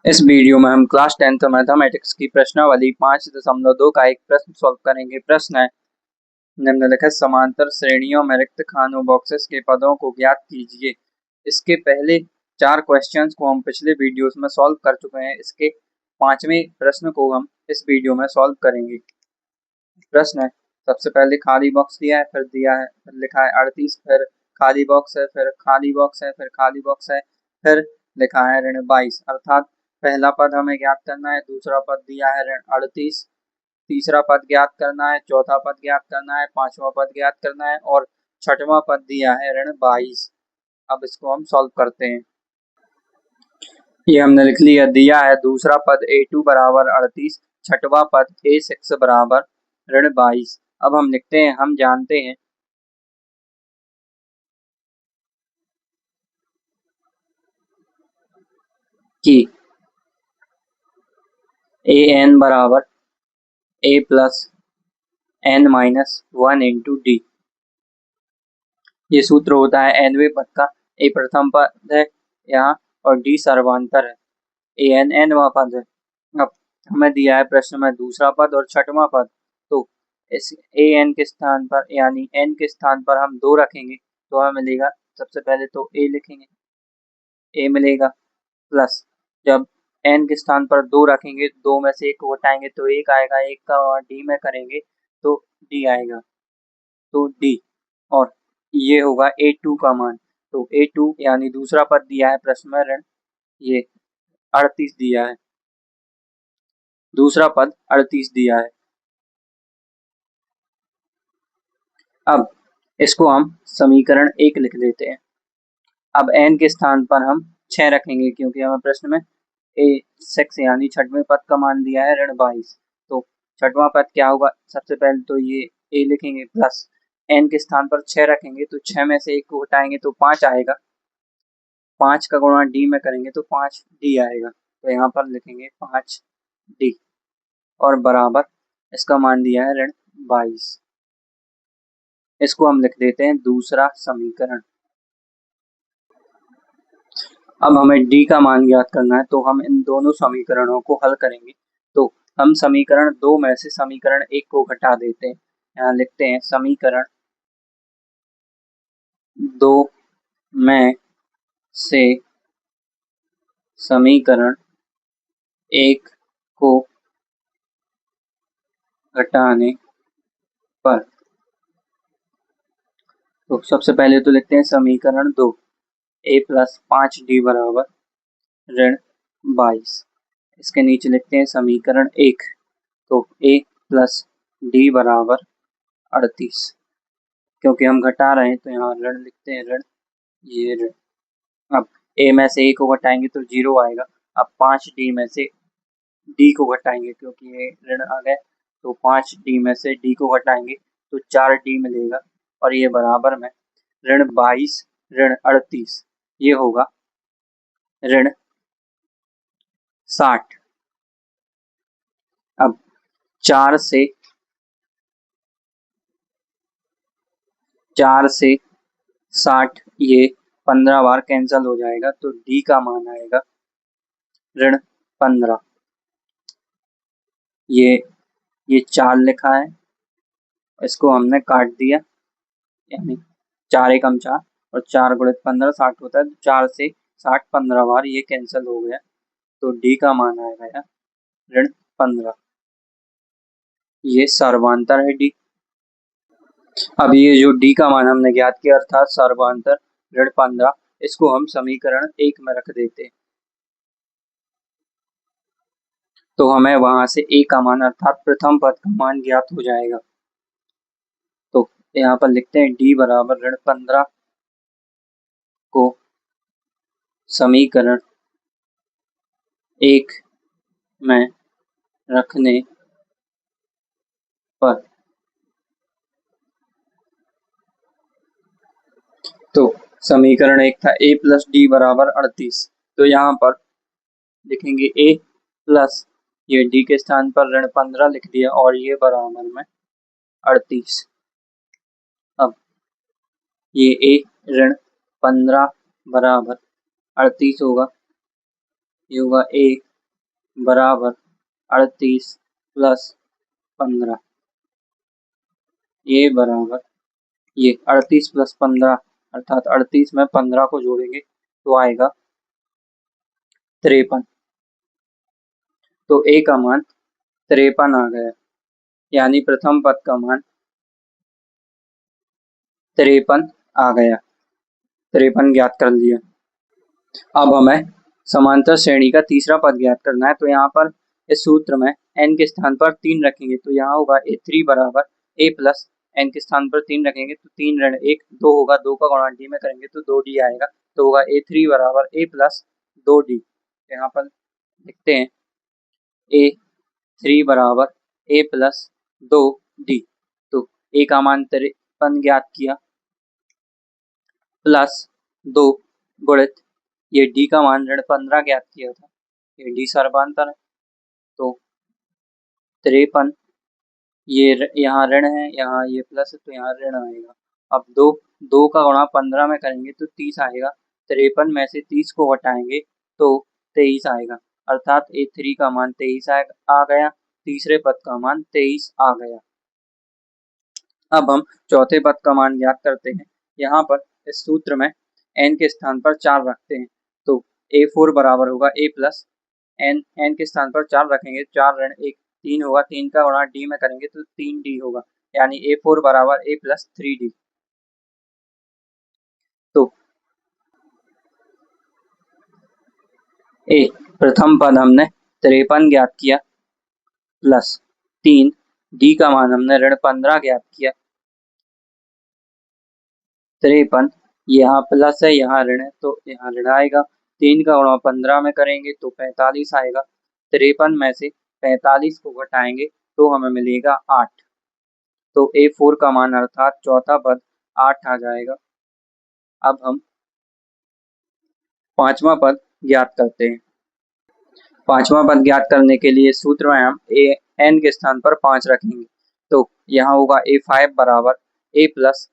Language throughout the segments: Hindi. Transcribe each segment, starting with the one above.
इस वीडियो में हम क्लास 10th मैथमेटिक्स की प्रश्नावली 5.2 का एक प्रश्न सॉल्व करेंगे। प्रश्न है, निम्नलिखित समांतर श्रेणियों में रिक्त खानों बॉक्सेस के पदों को ज्ञात कीजिए। इसके पहले 4 क्वेश्चंस को हम पिछले वीडियोस में सॉल्व कर चुके हैं। इसके 5वें प्रश्न को हम इस वीडियो में सॉल्व करेंगे। प्रश्न है, सबसे पहले खाली बॉक्स दिया है, फिर दिया है, फिर लिखा है 38, फिर खाली बॉक्स है, फिर खाली बॉक्स है, फिर खाली बॉक्स है, फिर लिखा है ऋण 22। अर्थात पहला पद हमें ज्ञात करना है, दूसरा पद दिया है ऋण 38, तीसरा पद ज्ञात करना है, चौथा पद ज्ञात करना है, पांचवा पद ज्ञात करना है और छठवां पद दिया है ऋण 22। अब इसको हम सॉल्व करते हैं। ये हमने लिख लिया। दिया है दूसरा पद a2 बराबर 38, छठवां पद a6 बराबर ऋण 22। अब हम लिखते हैं, हम जानते हैं कि ए एन बराबर a plus n minus 1 into d. ये सूत्र होता है एनवे पद का। ए प्रथम पद है यहाँ और डी सर्वांतर है। ए एन एनवा पद है। अब हमें दिया है प्रश्न में दूसरा पद और छठवां पद, तो इस ए एन के स्थान पर यानी एन के स्थान पर हम 2 रखेंगे तो हमें मिलेगा, सबसे पहले तो ए लिखेंगे, ए मिलेगा, प्लस जब एन के स्थान पर 2 रखेंगे, 2 में से 1 को घटाएंगे तो 1 आएगा, 1 का और डी में करेंगे तो डी आएगा, तो डी, और ये होगा A2 का मान। तो A2 यानी दूसरा पद दिया है प्रश्न में ऋण ये 38 दिया है, दूसरा पद 38 दिया है। अब इसको हम समीकरण 1 लिख देते हैं। अब n के स्थान पर हम 6 रखेंगे क्योंकि हमें प्रश्न में a6 यानी छठवें पद का मान दिया है ऋण 22। तो छठवां पद क्या होगा, सबसे पहले तो ये a लिखेंगे, प्लस n के स्थान पर 6 रखेंगे तो 6 में से 1 को घटाएंगे तो 5 आएगा, 5 का गुणा डी में करेंगे तो 5 डी आएगा, तो यहाँ पर लिखेंगे 5 डी और बराबर इसका मान दिया है ऋण 22। इसको हम लिख देते हैं दूसरा समीकरण। अब हमें डी का मान ज्ञात करना है तो हम इन दोनों समीकरणों को हल करेंगे। तो हम समीकरण 2 में से समीकरण 1 को घटा देते हैं। यहाँ लिखते हैं समीकरण 2 में से समीकरण 1 को घटाने पर, तो सबसे पहले तो लिखते हैं समीकरण 2, a प्लस 5d बराबर ऋण 22। इसके नीचे लिखते हैं समीकरण 1, तो a प्लस d बराबर 38। क्योंकि हम घटा रहे हैं तो यहाँ ऋण लिखते हैं, ऋण, ये ऋण। अब a में से a को घटाएंगे तो 0 आएगा। अब 5d में से d को घटाएंगे क्योंकि ये ऋण आ गए, तो 5d में से d को घटाएंगे तो 4d मिलेगा और ये बराबर में ऋण 22 ऋण 38, ये होगा ऋण 60। अब 4 से 60 ये 15 बार कैंसिल हो जाएगा तो डी का मान आएगा ऋण 15। ये 4 लिखा है, इसको हमने काट दिया, यानी 4 एकम 4 और 4 गुणित 15 60 होता है, तो 4 से 60 15 बार ये कैंसिल हो गया तो डी का मान आएगा यार ऋण 15। ये सर्वांतर है डी। अब ये जो डी का मान हमने ज्ञात किया अर्थात सर्वांतर ऋण 15, इसको हम समीकरण 1 में रख देते हैं तो हमें वहां से ए का मान अर्थात प्रथम पद का मान ज्ञात हो जाएगा। तो यहाँ पर लिखते हैं डी बराबर ऋण 15 को समीकरण 1 में रखने पर, तो समीकरण 1 था a प्लस डी बराबर 38, तो यहाँ पर लिखेंगे a प्लस ये डी के स्थान पर ऋण 15 लिख दिया और ये बराबर में 38। अब ये a ऋण 15 बराबर 38 होगा, ये होगा a बराबर 38 प्लस 15, ये बराबर ये 38 प्लस 15 अर्थात 38 में 15 को जोड़ेंगे तो आएगा 53। तो ए का मान 53 आ गया, यानी प्रथम पद का मान 53 आ गया। 53 ज्ञात कर लिया। अब हमें समांतर श्रेणी का तीसरा पद ज्ञात करना है। तो यहाँ पर इस सूत्र में n के स्थान पर 3 रखेंगे तो यहाँ होगा a3 बराबर a प्लस n के स्थान पर 3 रखेंगे तो 3 ऋण 1 2 होगा, 2 का गुणा d में करेंगे तो 2d आएगा। तो होगा a3 बराबर a प्लस 2d। यहाँ पर लिखते हैं a3 बराबर a प्लस 2d। तो a का मान 53 ज्ञात किया प्लस 2 गुणित ये d का मान ऋण 15 ज्ञात किया था, ये d सर्वांतर है तो 53, ये यहाँ ऋण है, यहाँ ये प्लस है तो यहाँ ऋण आएगा। अब 2 का गुणा 15 में करेंगे तो 30 आएगा। 53 में से 30 को घटाएंगे तो 23 आएगा, अर्थात a3 का मान 23 आ गया, तीसरे पद का मान 23 आ गया। अब हम चौथे पद का मान ज्ञात करते हैं। यहाँ पर इस सूत्र में n के स्थान पर 4 रखते हैं तो a4 बराबर होगा a प्लस n के स्थान पर 4 रखेंगे, 4 ऋण 1 3 होगा, 3 का गुणा d में करेंगे तो 3d होगा, यानी a4 बराबर a प्लस 3d। तो a प्रथम पद हमने 53 ज्ञात किया प्लस 3 d का मान हमने ऋण 15 ज्ञात किया। 53 यहाँ प्लस है यहाँ ऋण है तो यहाँ ऋण आएगा, 3 का गुणा 15 में करेंगे तो 45 आएगा। 53 में से 45 को घटाएंगे तो हमें मिलेगा 8। तो a4 का मान अर्थात चौथा पद 8 आ जाएगा। अब हम पांचवा पद ज्ञात करते हैं। पांचवा पद ज्ञात करने के लिए सूत्र में हम n के स्थान पर 5 रखेंगे तो यहाँ होगा a5 बराबर a प्लस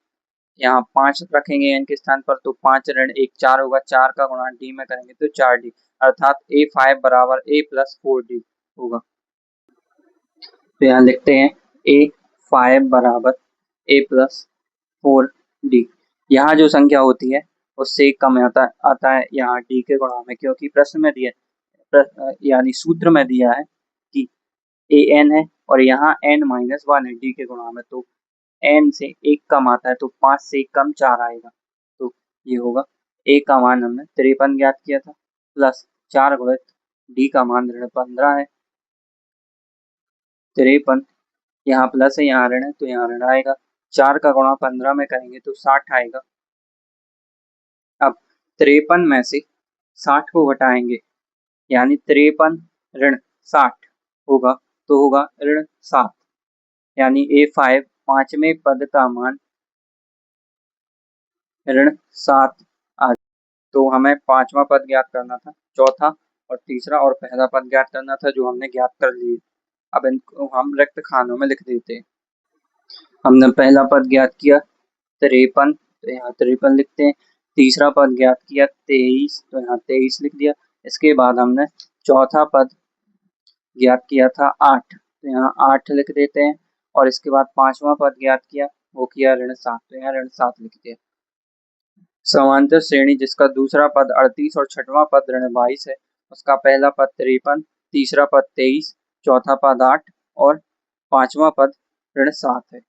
यहाँ 5 रखेंगे n के स्थान पर तो 5 ऋण 1 4 होगा, 4 का गुणा d में करेंगे तो 4d, अर्थात a5 बराबर a प्लस 4d होगा। तो यहाँ लिखते हैं a5 बराबर a प्लस 4d। यहाँ जो संख्या होती है उससे कम आता है यहाँ d के गुणा में, क्योंकि प्रश्न में दिया यानी सूत्र में दिया है कि an है और यहाँ n-1 है d के गुणा में, तो n से 1 कम आता है तो 5 से 1 कम 4 आएगा। तो ये होगा a का मान हमने 53 ज्ञात किया था प्लस 4 गुणित d का मान ऋण 15 है। 53 यहाँ प्लस है यहाँ ऋण है तो यहाँ ऋण आएगा, 4 का गुणा 15 में करेंगे तो 60 आएगा। अब 53 में से 60 को घटाएंगे यानी 53 ऋण 60 होगा तो होगा ऋण 7, यानी a5 पांचवें पद का मान ऋण 7 आ। तो हमें पांचवा पद ज्ञात करना था, चौथा और तीसरा और पहला पद ज्ञात करना था जो हमने ज्ञात कर लिए। अब इनको हम रिक्त खानों में लिख देते हैं। हमने पहला पद ज्ञात किया 53 तो यहाँ 53 लिखते हैं, तीसरा पद ज्ञात किया 23 तो यहाँ 23 लिख दिया। इसके बाद हमने चौथा पद ज्ञात किया था 8 तो यहाँ 8 लिख देते हैं, और इसके बाद पांचवा पद ज्ञात किया वो किया ऋण 7 तो यहाँ ऋण 7 लिख दिया। समांतर श्रेणी जिसका दूसरा पद 38 और छठवां पद ऋण 22 है, उसका पहला पद 53, तीसरा पद 23, चौथा पद 8 और पांचवा पद ऋण 7 है।